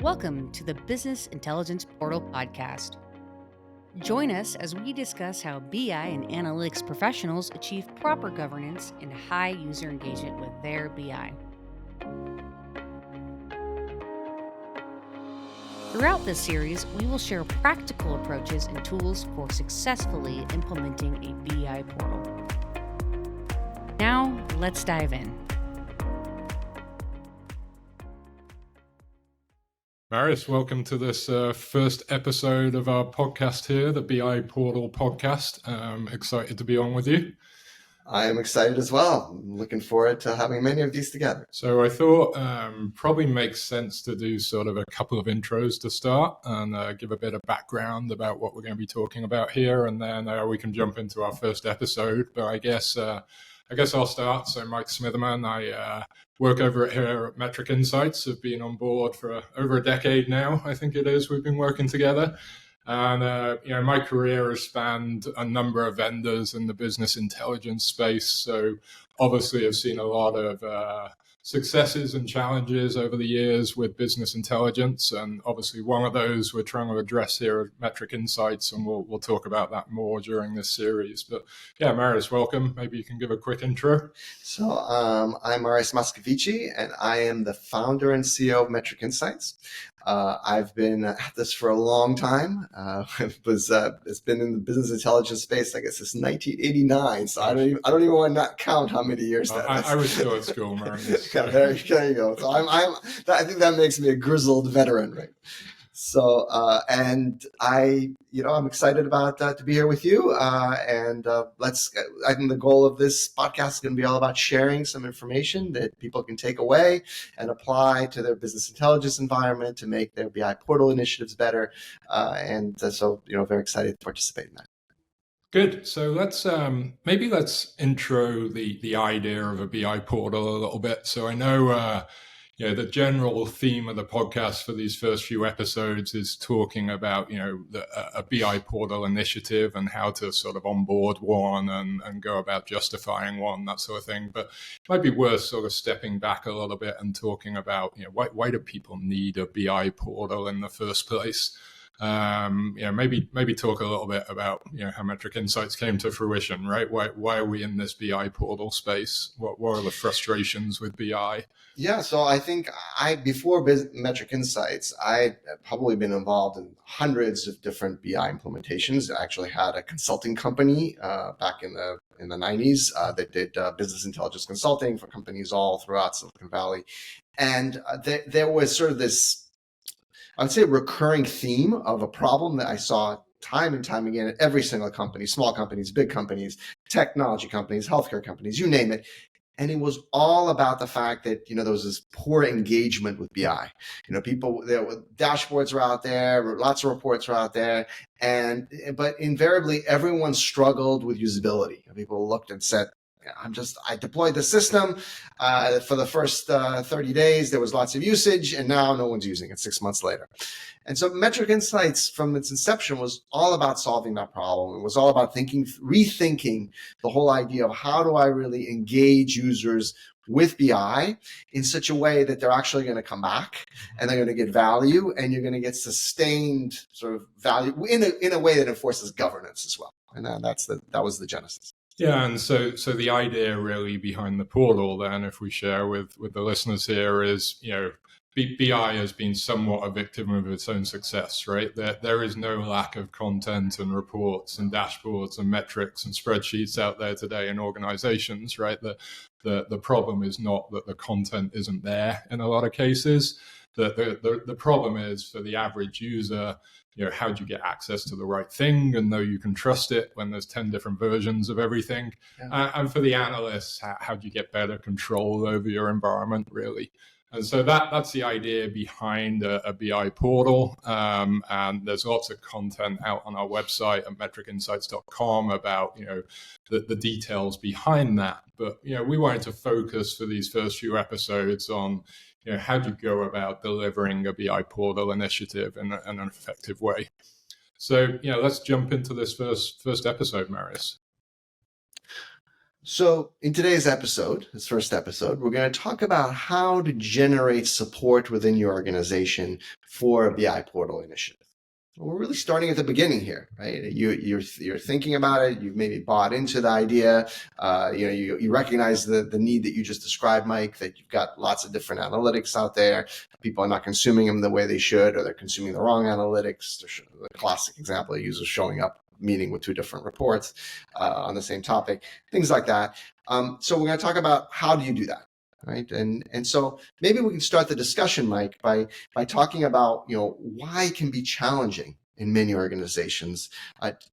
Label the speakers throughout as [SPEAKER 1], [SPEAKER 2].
[SPEAKER 1] Welcome to the Business Intelligence Portal podcast. Join us as we discuss how BI and analytics professionals achieve proper governance and high user engagement with their BI. Throughout this series, we will share practical approaches and tools for successfully implementing a BI portal. Now, let's dive in.
[SPEAKER 2] Marius, welcome to this first episode of our podcast here, the BI Portal podcast. I'm excited to be on with you.
[SPEAKER 3] I am excited as well. I'm looking forward to having many of these together.
[SPEAKER 2] So I thought probably makes sense to do sort of a couple of intros to start and give a bit of background about what we're going to be talking about here, and then we can jump into our first episode. But I guess I'll start. So Mike Smitheman, I work over here at Metric Insights. I've been on board for over a decade now, I think it is. We've been working together. And, my career has spanned a number of vendors in the business intelligence space. So obviously I've seen a lot of successes and challenges over the years with business intelligence. And obviously one of those we're trying to address here at Metric Insights, and we'll talk about that more during this series. But yeah, Marius, welcome. Maybe you can give a quick intro.
[SPEAKER 3] So I'm Marius Moscovici, and I am the founder and CEO of Metric Insights. I've been at this for a long time. It's been in the business intelligence space, I guess, since 1989. So I don't even want to not count how many years that is.
[SPEAKER 2] I was still at school, Marius.
[SPEAKER 3] Yeah, there you go. So I think that makes me a grizzled veteran, right? So, and I'm excited about to be here with you. I think the goal of this podcast is going to be all about sharing some information that people can take away and apply to their business intelligence environment to make their BI portal initiatives better. So very excited to participate in that.
[SPEAKER 2] Good. So let's intro the idea of a BI portal a little bit. So I know the general theme of the podcast for these first few episodes is talking about a BI portal initiative and how to sort of onboard one and go about justifying one, that sort of thing. But it might be worth sort of stepping back a little bit and talking about why do people need a BI portal in the first place? Maybe talk a little bit about how Metric Insights came to fruition, right? Why are we in this BI portal space? What are the frustrations with BI?
[SPEAKER 3] Yeah, so I think before Metric Insights, I'd probably been involved in hundreds of different BI implementations. I actually had a consulting company back in the 90s that did business intelligence consulting for companies all throughout Silicon Valley, and there was sort of this, I would say, recurring theme of a problem that I saw time and time again at every single company, small companies, big companies, technology companies, healthcare companies, you name it. And it was all about the fact that, there was this poor engagement with BI. Dashboards were out there, lots of reports were out there, but invariably everyone struggled with usability. People looked and said, I deployed the system for the first 30 days. There was lots of usage, and now no one's using it 6 months later. And so Metric Insights from its inception was all about solving that problem. It was all about rethinking the whole idea of how do I really engage users with BI in such a way that they're actually going to come back and they're going to get value, and you're going to get sustained sort of value in a way that enforces governance as well. And that was the genesis.
[SPEAKER 2] Yeah, and so the idea really behind the portal then, if we share with the listeners here, is, BI has been somewhat a victim of its own success, right? There is no lack of content and reports and dashboards and metrics and spreadsheets out there today in organizations, right? The problem is not that the content isn't there in a lot of cases. The problem is for the average user, how do you get access to the right thing and know you can trust it when there's 10 different versions of everything? Yeah. And for the analysts, how do you get better control over your environment, really? And so that's the idea behind a BI portal. And there's lots of content out on our website at metricinsights.com about, the details behind that. But, we wanted to focus for these first few episodes on, how do you go about delivering a BI portal initiative in an effective way? So, let's jump into this first episode, Marius.
[SPEAKER 3] So in today's episode, this first episode, we're going to talk about how to generate support within your organization for a BI portal initiative. We're really starting at the beginning here, right? You're thinking about it. You've maybe bought into the idea. You recognize the need that you just described, Mike, that you've got lots of different analytics out there. People are not consuming them the way they should, or they're consuming the wrong analytics. The classic example I use is showing up meeting with two different reports on the same topic, things like that. So we're going to talk about how do you do that. Right. And so maybe we can start the discussion, Mike, by talking about, why it can be challenging in many organizations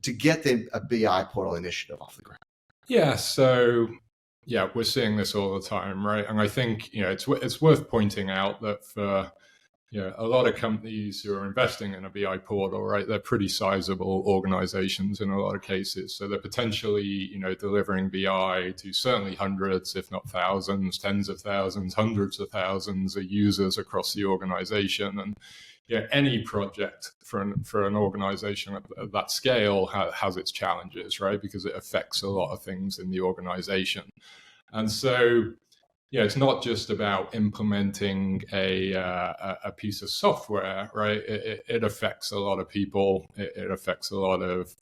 [SPEAKER 3] to get a BI portal initiative off the ground.
[SPEAKER 2] Yeah. So, we're seeing this all the time, right? And I think, it's worth pointing out that for a lot of companies who are investing in a BI portal, right, they're pretty sizable organizations in a lot of cases. So they're potentially, delivering BI to certainly hundreds, if not thousands, tens of thousands, hundreds of thousands of users across the organization. And any project for an organization at that scale has its challenges, right, because it affects a lot of things in the organization. And so it's not just about implementing a piece of software, right? It affects a lot of people. It affects a lot of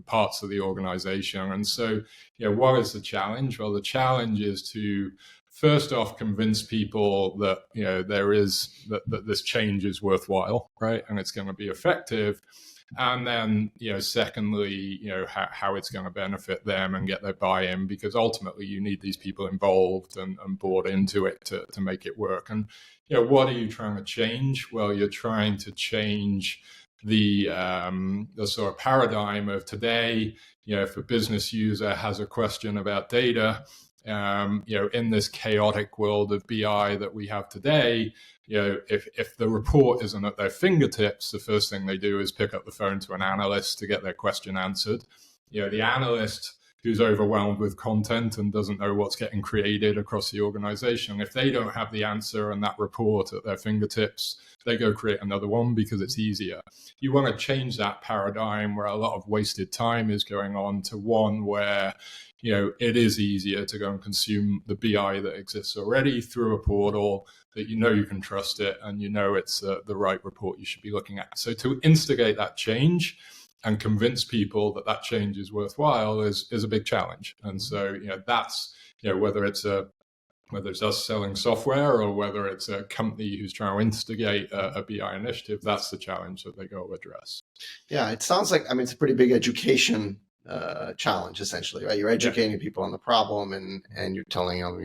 [SPEAKER 2] parts of the organization. And so, what is the challenge? Well, the challenge is to first off convince people that that this change is worthwhile, right? And it's going to be effective. And then, secondly, how it's going to benefit them and get their buy-in, because ultimately you need these people involved and bought into it to make it work. And, what are you trying to change? Well, you're trying to change the sort of paradigm of today. If a business user has a question about data, in this chaotic world of BI that we have today, if the report isn't at their fingertips, the first thing they do is pick up the phone to an analyst to get their question answered. The analyst who's overwhelmed with content and doesn't know what's getting created across the organization, if they don't have the answer and that report at their fingertips, they go create another one because it's easier. You want to change that paradigm where a lot of wasted time is going on to one where it is easier to go and consume the BI that exists already through a portal that you can trust it and it's the right report you should be looking at. So to instigate that change and convince people that change is worthwhile is a big challenge. And so that's whether it's us selling software or whether it's a company who's trying to instigate a BI initiative, that's the challenge that they go to address.
[SPEAKER 3] Yeah, it sounds like it's a pretty big education challenge, essentially, right? You're educating people on the problem and you're telling them,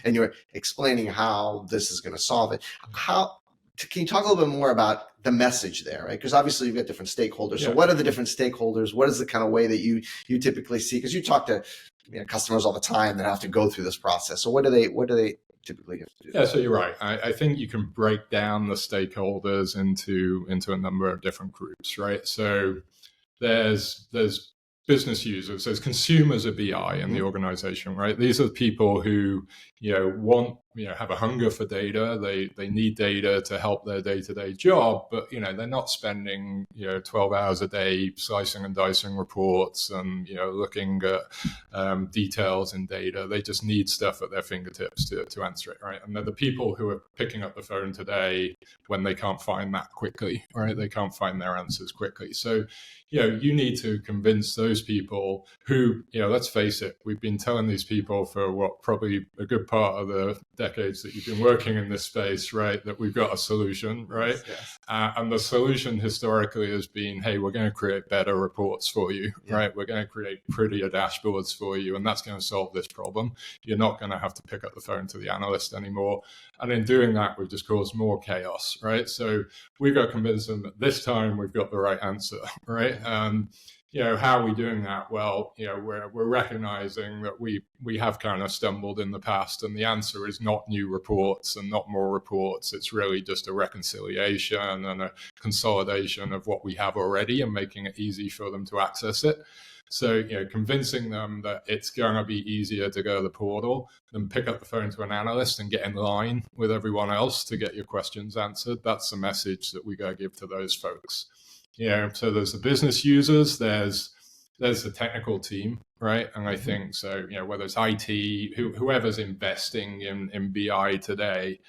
[SPEAKER 3] and you're explaining how this is going to solve it. Can you talk a little bit more about the message there, right? Because obviously you've got different stakeholders. So what are the different stakeholders? What is the kind of way that you typically see? Because you talk to customers all the time that have to go through this process. So what do they typically have to do?
[SPEAKER 2] Yeah, so you're right. I think you can break down the stakeholders into a number of different groups, right? So there's business users, there's consumers of BI in the organization, right? These are people who, have a hunger for data. They need data to help their day-to-day job, but, they're not spending, 12 hours a day slicing and dicing reports and, looking at details in data. They just need stuff at their fingertips to answer it, right? And they're the people who are picking up the phone today when they can't find that quickly, right? They can't find their answers quickly. So, you need to convince those people who, let's face it, we've been telling these people for probably a good part of the decades that you've been working in this space, right, that we've got a solution, right? Yes. And the solution historically has been, hey, we're going to create better reports for you, right? We're going to create prettier dashboards for you, and that's going to solve this problem. You're not going to have to pick up the phone to the analyst anymore. And in doing that, we've just caused more chaos, right? So we've got to convince them that this time we've got the right answer, right? How are we doing that? Well, we're recognizing that we have kind of stumbled in the past, and the answer is not new reports and not more reports. It's really just a reconciliation and a consolidation of what we have already and making it easy for them to access it. So, convincing them that it's going to be easier to go to the portal than pick up the phone to an analyst and get in line with everyone else to get your questions answered. That's the message that we got to give to those folks. So there's the business users, there's the technical team, right? And I think so, whether it's IT, whoever's investing in BI today,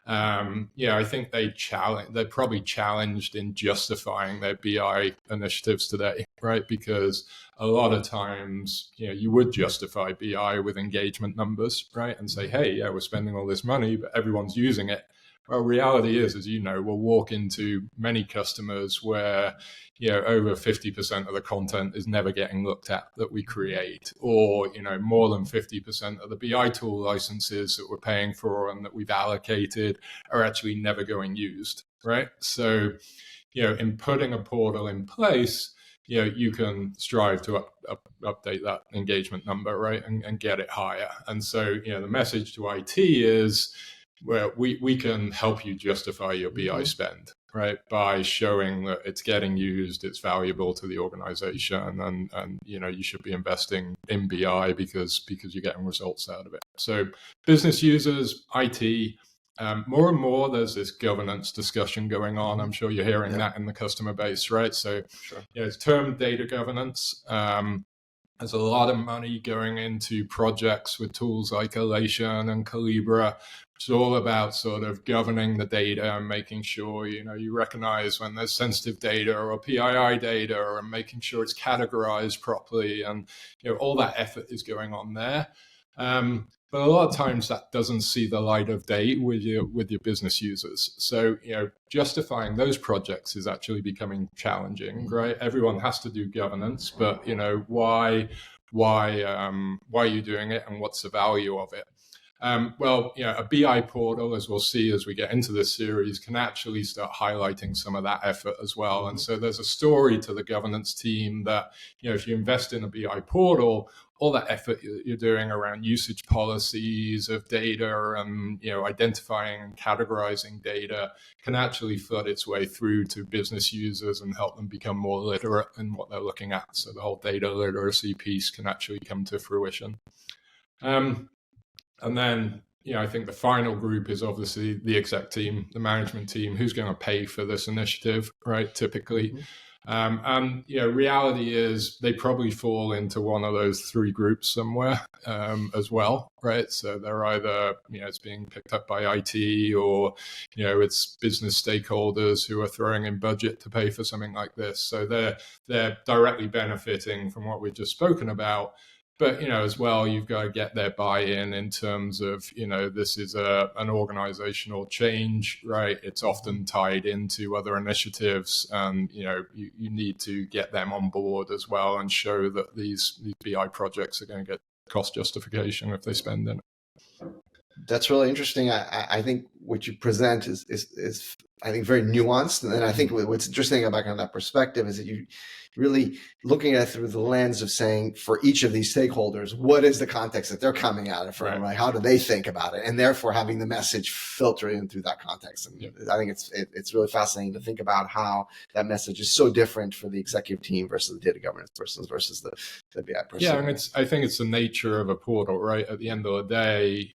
[SPEAKER 2] I think they're probably challenged in justifying their BI initiatives today, right? Because a lot of times, you would justify BI with engagement numbers, right? And say, hey, yeah, we're spending all this money, but everyone's using it. Well, reality is, as you know, we'll walk into many customers where, over 50% of the content is never getting looked at that we create, or, more than 50% of the BI tool licenses that we're paying for and that we've allocated are actually never going used, right? So, in putting a portal in place, you can strive to update that engagement number, right, and get it higher. And so, the message to IT is, where we can help you justify your BI spend, right, by showing that it's getting used, it's valuable to the organization, and you should be investing in BI because you're getting results out of it. So business users, IT, more and more there's this governance discussion going on. I'm sure you're hearing that in the customer base, right? So it's termed data governance. There's a lot of money going into projects with tools like Elation and Calibra. It's all about sort of governing the data and making sure, you recognize when there's sensitive data or PII data, and making sure it's categorized properly. And, all that effort is going on there. But a lot of times that doesn't see the light of day with your business users. So, justifying those projects is actually becoming challenging, right? Everyone has to do governance, but, why are you doing it, and what's the value of it? A BI portal, as we'll see as we get into this series, can actually start highlighting some of that effort as well. And so there's a story to the governance team that, if you invest in a BI portal, all that effort you're doing around usage policies of data and, identifying and categorizing data can actually flood its way through to business users and help them become more literate in what they're looking at. So the whole data literacy piece can actually come to fruition. And then, I think the final group is obviously the exec team, the management team, who's going to pay for this initiative, right, typically. And, reality is they probably fall into one of those three groups somewhere as well, right? So they're either, it's being picked up by IT, or, it's business stakeholders who are throwing in budget to pay for something like this. So they're directly benefiting from what we've just spoken about. But, as well, you've got to get their buy-in in terms of, this is an organizational change, right? It's often tied into other initiatives, and, you need to get them on board as well and show that these BI projects are going to get cost justification if they spend in it.
[SPEAKER 3] That's really interesting. I think what you present is I think very nuanced, and I think what's interesting about kind of that perspective is that you really looking at it through the lens of saying, for each of these stakeholders, what is the context that they're coming at it from, right? How do they think about it, and therefore having the message filter in through that context. And I think it's really fascinating to think about how that message is so different for the executive team versus the data governance person versus the BI person.
[SPEAKER 2] Yeah, and I think it's the nature of a portal, right? At the end of the day,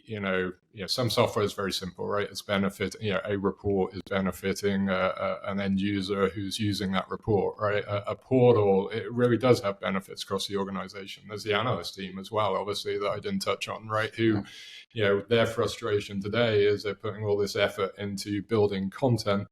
[SPEAKER 2] some software is very simple, right? It's a report is benefiting an end user who's using that report, right? A portal, it really does have benefits across the organization. There's the analyst team as well, obviously, that I didn't touch on, right? Who, their frustration today is they're putting all this effort into building content,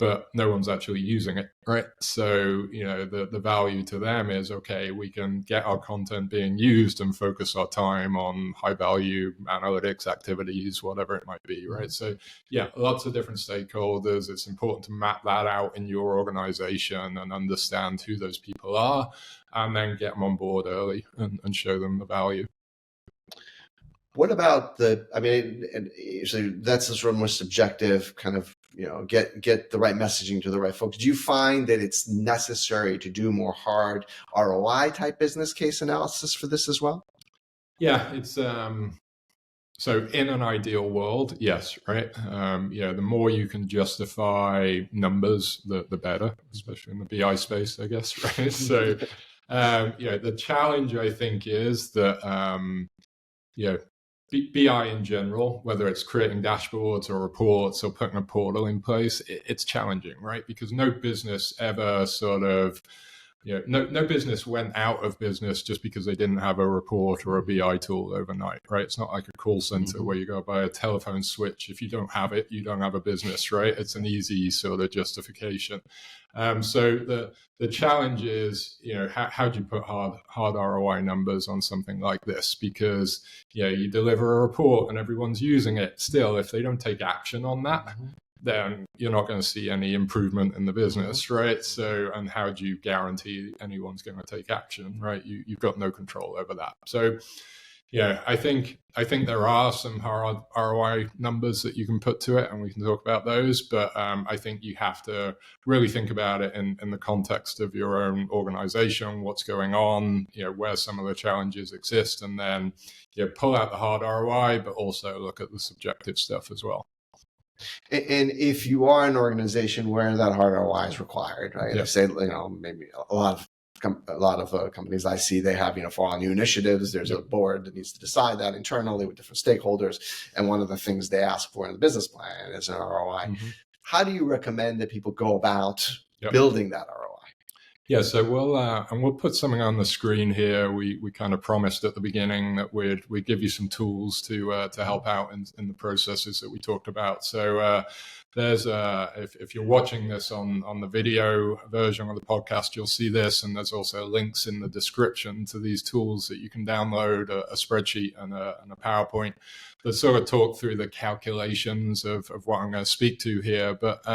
[SPEAKER 2] but no one's actually using it, right? So, the value to them is, okay, we can get our content being used and focus our time on high value analytics activities, whatever it might be, right? So, lots of different stakeholders. It's important to map that out in your organization and understand who those people are, and then get them on board early and show them the value.
[SPEAKER 3] What about so that's the sort of more subjective kind of, get the right messaging to the right folks. Do you find that it's necessary to do more hard ROI type business case analysis for this as well?
[SPEAKER 2] Yeah, it's so in an ideal world, yes, right. The more you can justify numbers, the better, especially in the BI space, I guess, right? So, the challenge I think is that, BI in general, whether it's creating dashboards or reports or putting a portal in place, it's challenging, right? Because no business ever sort of no business went out of business just because they didn't have a report or a BI tool overnight, right? It's not like a call center where you go buy a telephone switch. If you don't have it, you don't have a business, right? It's an easy sort of justification. So the challenge is, how do you put hard ROI numbers on something like this? Because you deliver a report and everyone's using it. Still, if they don't take action on that, then you're not going to see any improvement in the business, right? So, and how do you guarantee anyone's going to take action, right? You've got no control over that. So, I think there are some hard ROI numbers that you can put to it, and we can talk about those. But I think you have to really think about it in the context of your own organization, what's going on, where some of the challenges exist, and then pull out the hard ROI, but also look at the subjective stuff as well.
[SPEAKER 3] And if you are an organization where that hard ROI is required, right?
[SPEAKER 2] Yeah.
[SPEAKER 3] Say, maybe a lot of companies I see, they have, for all new initiatives, there's a board that needs to decide that internally with different stakeholders. And one of the things they ask for in the business plan is an ROI. How do you recommend that people go about building that ROI?
[SPEAKER 2] Yeah, so we'll put something on the screen here. We kind of promised at the beginning that we'd give you some tools to help out in the processes that we talked about. So there's if you're watching this on the video version of the podcast, you'll see this, and there's also links in the description to these tools that you can download, a spreadsheet and a PowerPoint that sort of talk through the calculations of what I'm going to speak to here. But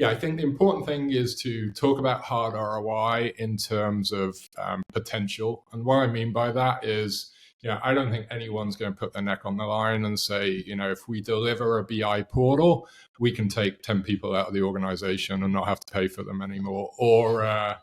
[SPEAKER 2] I think the important thing is to talk about hard ROI in terms of potential. And what I mean by that is, I don't think anyone's going to put their neck on the line and say, if we deliver a BI portal, we can take 10 people out of the organization and not have to pay for them anymore. Or,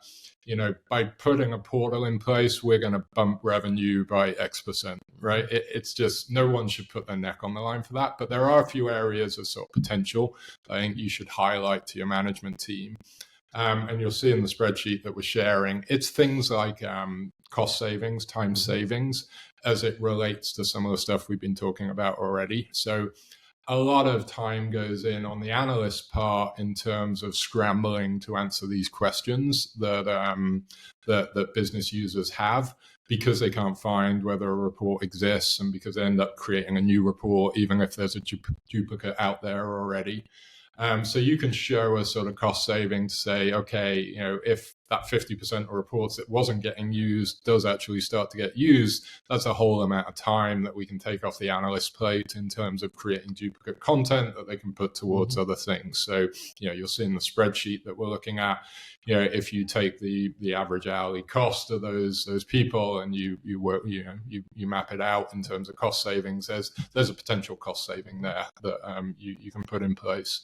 [SPEAKER 2] by putting a portal in place, we're going to bump revenue by X%, right? It's just, no one should put their neck on the line for that. But there are a few areas of sort of potential I think you should highlight to your management team. And you'll see in the spreadsheet that we're sharing, it's things like cost savings, time savings, as it relates to some of the stuff we've been talking about already. So a lot of time goes in on the analyst part in terms of scrambling to answer these questions that business users have, because they can't find whether a report exists and because they end up creating a new report, even if there's a duplicate out there already. So you can show a sort of cost saving to say, okay, if that 50% of reports that wasn't getting used does actually start to get used, that's a whole amount of time that we can take off the analyst plate in terms of creating duplicate content that they can put towards other things. So, you'll see in the spreadsheet that we're looking at, if you take the average hourly cost of those people and you work, you map it out in terms of cost savings, there's a potential cost saving there that you can put in place.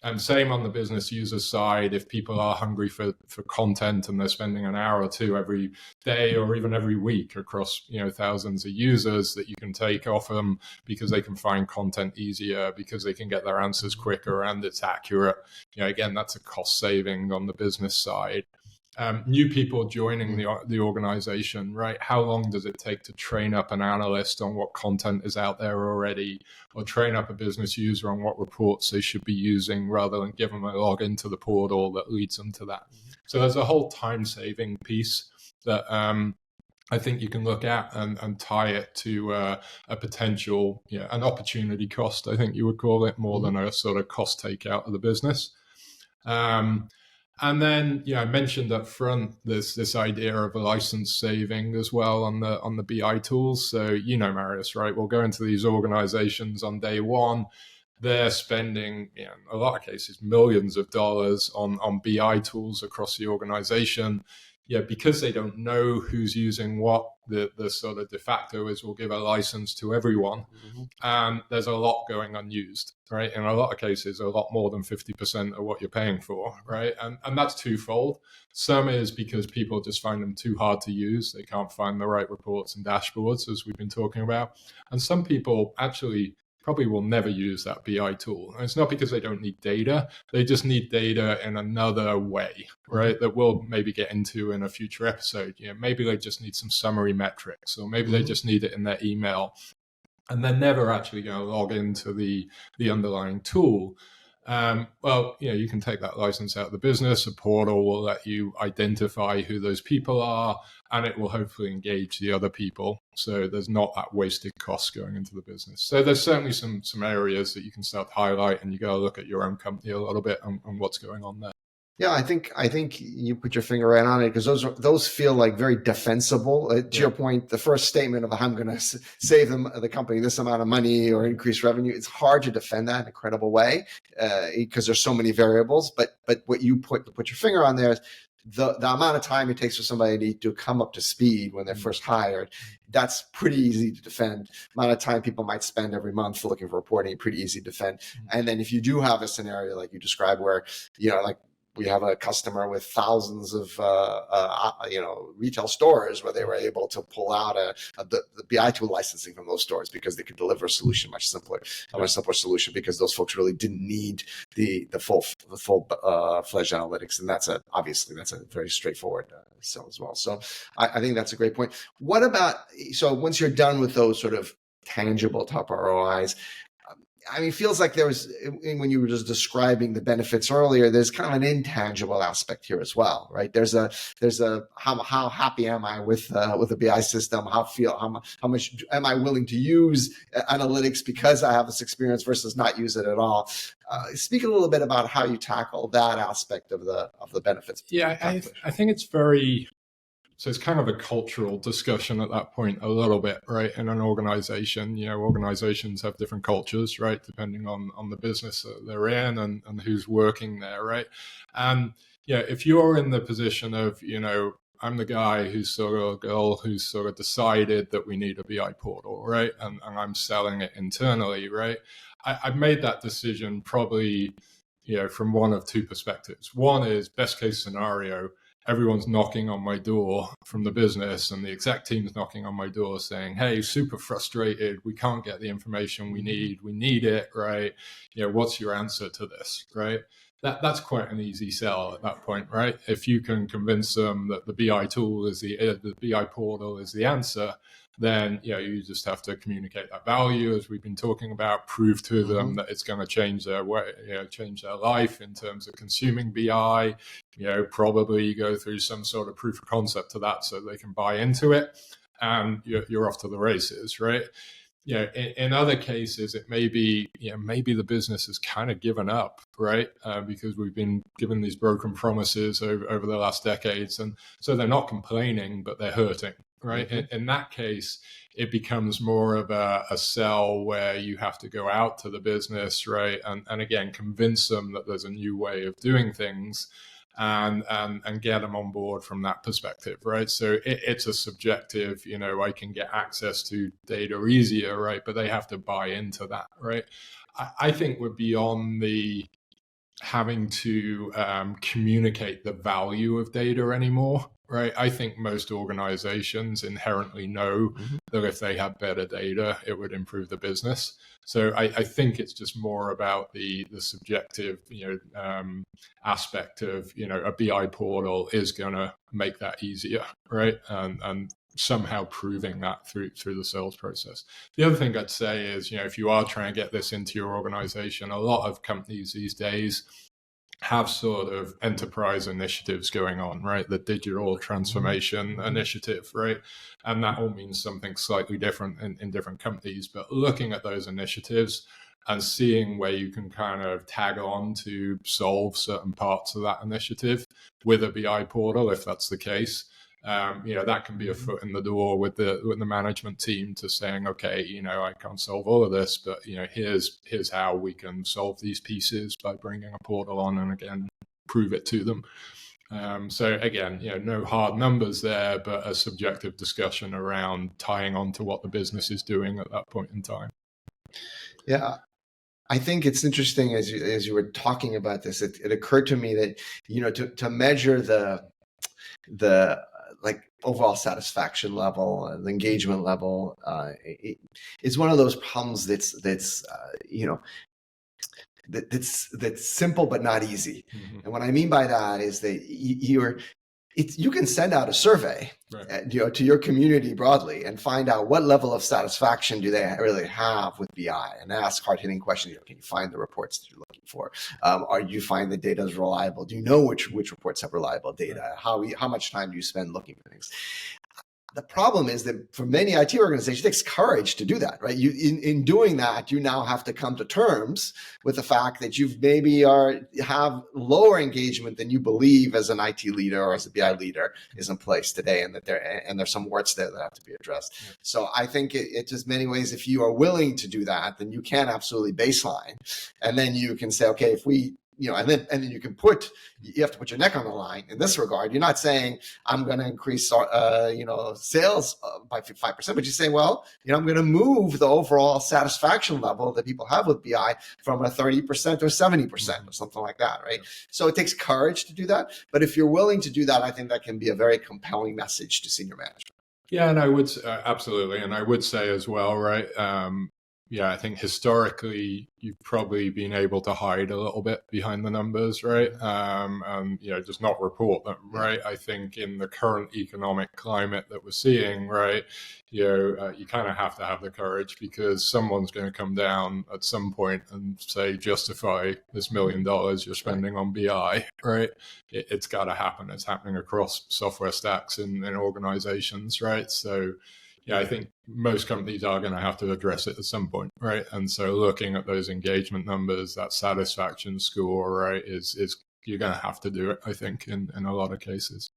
[SPEAKER 2] And same on the business user side, if people are hungry for content and they're spending an hour or two every day or even every week across thousands of users that you can take off them because they can find content easier, because they can get their answers quicker and it's accurate. Again, that's a cost saving on the business side. New people joining the organization, right? How long does it take to train up an analyst on what content is out there already, or train up a business user on what reports they should be using, rather than give them a login to the portal that leads them to that? So there's a whole time-saving piece that I think you can look at and tie it to a potential, an opportunity cost, I think you would call it, more than a sort of cost takeout of the business. And then, I mentioned up front this idea of a license saving as well on the BI tools. So, Marius, right? We'll go into these organizations on day one. They're spending, in a lot of cases, millions of dollars on BI tools across the organization. Because they don't know who's using what, the sort of de facto is we'll give a license to everyone. And there's a lot going unused, right? In a lot of cases, a lot more than 50% of what you're paying for, right? And that's twofold. Some is because people just find them too hard to use. They can't find the right reports and dashboards, as we've been talking about. And some people actually probably will never use that BI tool. And it's not because they don't need data. They just need data in another way, right? That we'll maybe get into in a future episode. Maybe they just need some summary metrics, or maybe they just need it in their email. And they're never actually going to log into the underlying tool. Well, you can take that license out of the business. A portal will let you identify who those people are, and it will hopefully engage the other people. So there's not that wasted cost going into the business. So there's certainly some areas that you can start to highlight, and you got to look at your own company a little bit and what's going on there.
[SPEAKER 3] Yeah, I think you put your finger right on it, because those feel like very defensible. To your point, the first statement of I'm going to save the company this amount of money or increase revenue, it's hard to defend that in a credible way because there's so many variables. But what you put your finger on there is the amount of time it takes for somebody to come up to speed when they're first hired. That's pretty easy to defend. Amount of time people might spend every month looking for reporting, pretty easy to defend. And then if you do have a scenario like you described where like we have a customer with thousands of retail stores where they were able to pull out the BI tool licensing from those stores because they could deliver a solution much simpler solution, because those folks really didn't need the full fledged analytics, and that's a very straightforward sell as well. So I think that's a great point. What about, so once you're done with those sort of tangible top ROIs, it feels like there was, when you were just describing the benefits earlier, there's kind of an intangible aspect here as well, right? There's a how happy am I with the BI system? How much am I willing to use analytics because I have this experience versus not use it at all? Speak a little bit about how you tackle that aspect of the benefits.
[SPEAKER 2] Yeah, I think it's very. So it's kind of a cultural discussion at that point a little bit, right? In an organization, organizations have different cultures, right? Depending on the business that they're in and who's working there, right? And if you're in the position of, I'm the guy who's girl who's sort of decided that we need a BI portal, right? And I'm selling it internally, right? I've made that decision probably, from one of two perspectives. One is best case scenario. Everyone's knocking on my door from the business, and the exec team's knocking on my door saying, hey, super frustrated. We can't get the information we need. We need it, right? What's your answer to this, right? That's quite an easy sell at that point, right? If you can convince them that the BI tool is the BI portal is the answer, then you just have to communicate that value, as we've been talking about, prove to them that it's going to change their way, change their life in terms of consuming BI. Probably go through some sort of proof of concept to that so they can buy into it, and you're off to the races, right? In other cases, it may be, maybe the business has kind of given up, right? Because we've been given these broken promises over the last decades. And so they're not complaining, but they're hurting, right? In that case, it becomes more of a sell where you have to go out to the business, right? And again, convince them that there's a new way of doing things. And get them on board from that perspective, right? So it's a subjective, I can get access to data easier, right? But they have to buy into that, right? I think we're beyond the having to communicate the value of data anymore, right? I think most organizations inherently know that if they had better data, it would improve the business. So I think it's just more about the subjective, aspect of, a BI portal is going to make that easier, right? And somehow proving that through the sales process. The other thing I'd say is, if you are trying to get this into your organization, a lot of companies these days have sort of enterprise initiatives going on, right? The digital transformation initiative, right? And that all means something slightly different in different companies, but looking at those initiatives and seeing where you can kind of tag on to solve certain parts of that initiative with a BI portal, if that's the case. That can be a foot in the door with the management team to saying, okay, I can't solve all of this, but here's how we can solve these pieces by bringing a portal on, and again, prove it to them. So again, no hard numbers there, but a subjective discussion around tying on to what the business is doing at that point in time.
[SPEAKER 3] Yeah. I think it's interesting as you were talking about this, it occurred to me that, to measure the overall satisfaction level, the engagement level, it's one of those problems that's simple but not easy. And what I mean by that is that you can send out a survey,
[SPEAKER 2] Right.
[SPEAKER 3] to your community broadly and find out what level of satisfaction do they really have with BI, and ask hard-hitting questions. Can you find the reports that you're looking for? Are you find the data is reliable? Do you know which reports have reliable data? How much time do you spend looking for things? The problem is that for many IT organizations, it takes courage to do that, right? In doing that, you now have to come to terms with the fact that you've maybe have lower engagement than you believe as an IT leader or as a BI leader is in place today, and that there's some warts there that have to be addressed. Yeah. So I think it just many ways, if you are willing to do that, then you can absolutely baseline, and then you can say, okay, if we and then you have to put your neck on the line in this regard. You're not saying I'm going to increase, sales by 5%, but you're saying, well, I'm going to move the overall satisfaction level that people have with BI from a 30% or 70% or something like that, right? So it takes courage to do that. But if you're willing to do that, I think that can be a very compelling message to senior management.
[SPEAKER 2] Yeah, and I would absolutely, and I would say as well, right? I think historically you've probably been able to hide a little bit behind the numbers, right? And just not report them, right? I think in the current economic climate that we're seeing, right, you kind of have to have the courage, because someone's going to come down at some point and say, justify this $1 million you're spending on BI, right? It's got to happen. It's happening across software stacks in organizations, right? So I think most companies are going to have to address it at some point, right? And so looking at those engagement numbers, that satisfaction score, right, is you're going to have to do it, I think, in a lot of cases.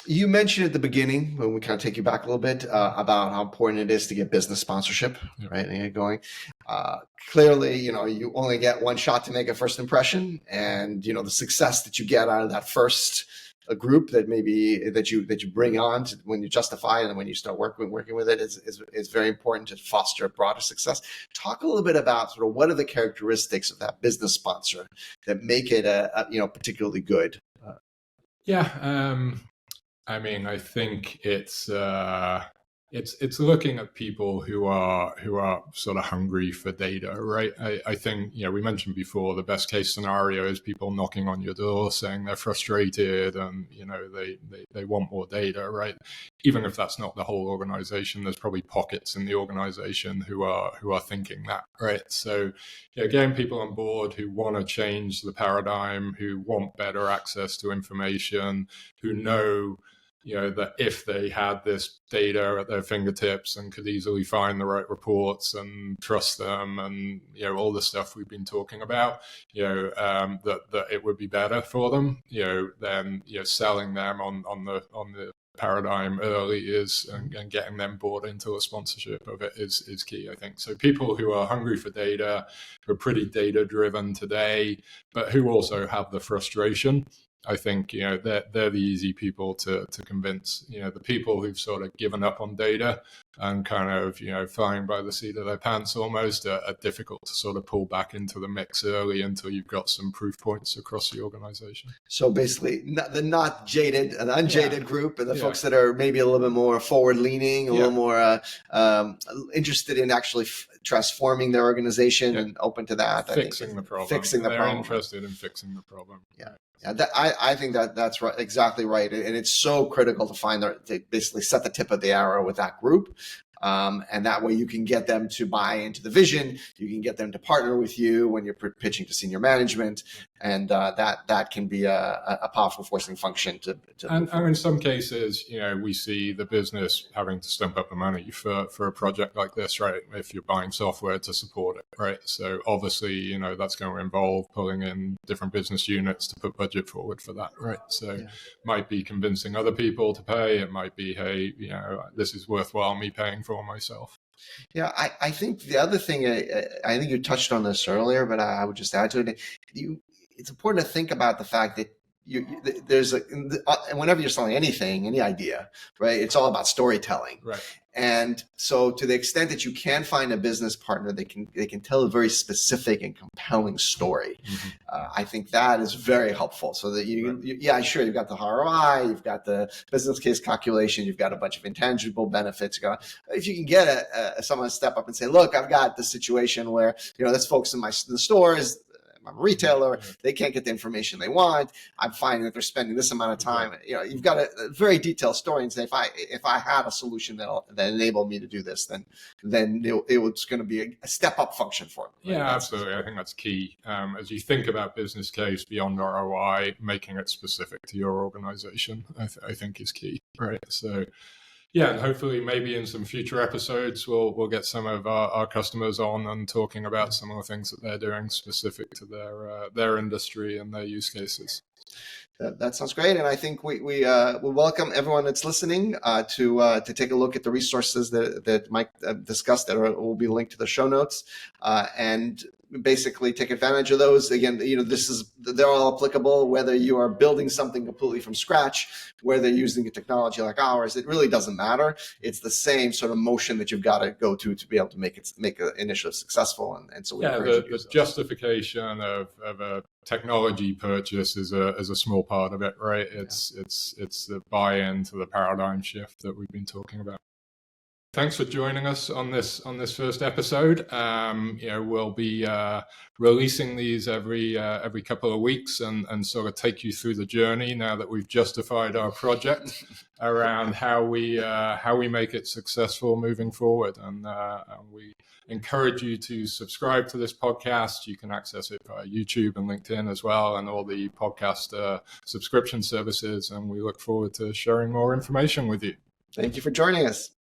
[SPEAKER 3] You mentioned at the beginning, when we kind of take you back a little bit, about how important it is to get business sponsorship, right, and get going. Clearly, you only get one shot to make a first impression, and the success that you get out of that first a group that you bring on when you justify it and when you start working with it is very important to foster broader success. Talk a little bit about sort of what are the characteristics of that business sponsor that make it particularly good.
[SPEAKER 2] I think it's looking at people who are sort of hungry for data, right? I think, we mentioned before, the best case scenario is people knocking on your door saying they're frustrated and, they want more data, right? Even if that's not the whole organization, there's probably pockets in the organization who are thinking that, right? So, getting people on board who want to change the paradigm, who want better access to information, who know that if they had this data at their fingertips and could easily find the right reports and trust them and, all the stuff we've been talking about, that it would be better for them, then, selling them on the paradigm early and getting them bought into a sponsorship of it is key, I think. So people who are hungry for data, who are pretty data driven today, but who also have the frustration, I think, they're the easy people to convince. The people who've sort of given up on data and kind of, flying by the seat of their pants almost are difficult to sort of pull back into the mix early until you've got some proof points across the organization.
[SPEAKER 3] So basically, the not jaded and unjaded group, and the folks that are maybe a little bit more forward leaning, a little more interested in actually transforming their organization and open to that.
[SPEAKER 2] Fixing the problem. They're interested in fixing the problem.
[SPEAKER 3] Yeah. Yeah, I think that's right, exactly right, and it's so critical to basically set the tip of the arrow with that group, and that way you can get them to buy into the vision. You can get them to partner with you when you're pitching to senior management, and that can be a powerful forcing function to.
[SPEAKER 2] And in some cases, we see the business having to stump up the money for a project like this, right? If you're buying software to support it, right? So obviously, that's going to involve pulling in different business units to put budget forward for that, right? So it might be convincing other people to pay. It might be, hey, this is worthwhile me paying for myself.
[SPEAKER 3] Yeah, I think the other thing, I think you touched on this earlier, but I would just add to it. It's important to think about the fact that whenever you're selling anything, any idea, right? It's all about storytelling,
[SPEAKER 2] right?
[SPEAKER 3] And so, to the extent that you can find a business partner that can tell a very specific and compelling story, I think that is very helpful. So that sure, you've got the ROI, you've got the business case calculation, you've got a bunch of intangible benefits. If you can get someone to step up and say, "Look, I've got this situation where this folks in the stores." I'm a retailer. They can't get the information they want. I'm finding that they're spending this amount of time. You've got a very detailed story and say, if I had a solution that enabled me to do this, then it was going to be a step up function for them. Right?
[SPEAKER 2] Yeah, absolutely. I think that's key. As you think about business case beyond ROI, making it specific to your organization, I think is key. Right. So, yeah, and hopefully maybe in some future episodes, we'll get some of our customers on and talking about some of the things that they're doing specific to their industry and their use cases.
[SPEAKER 3] That sounds great, and I think we welcome everyone that's listening to take a look at the resources that Mike discussed that will be linked to the show notes, and basically take advantage of those. Again, they're all applicable whether you are building something completely from scratch, whether you're using a technology like ours. It really doesn't matter. It's the same sort of motion that you've got to go to be able to make an initiative successful. And so we encourage
[SPEAKER 2] the justification of a technology purchase is a small part of it, right? It's the buy-in to the paradigm shift that we've been talking about. Thanks for joining us on this first episode. We'll be releasing these every couple of weeks and sort of take you through the journey now that we've justified our project around how we make it successful moving forward. And we encourage you to subscribe to this podcast. You can access it via YouTube and LinkedIn as well, and all the podcast subscription services. And we look forward to sharing more information with you.
[SPEAKER 3] Thank you for joining us.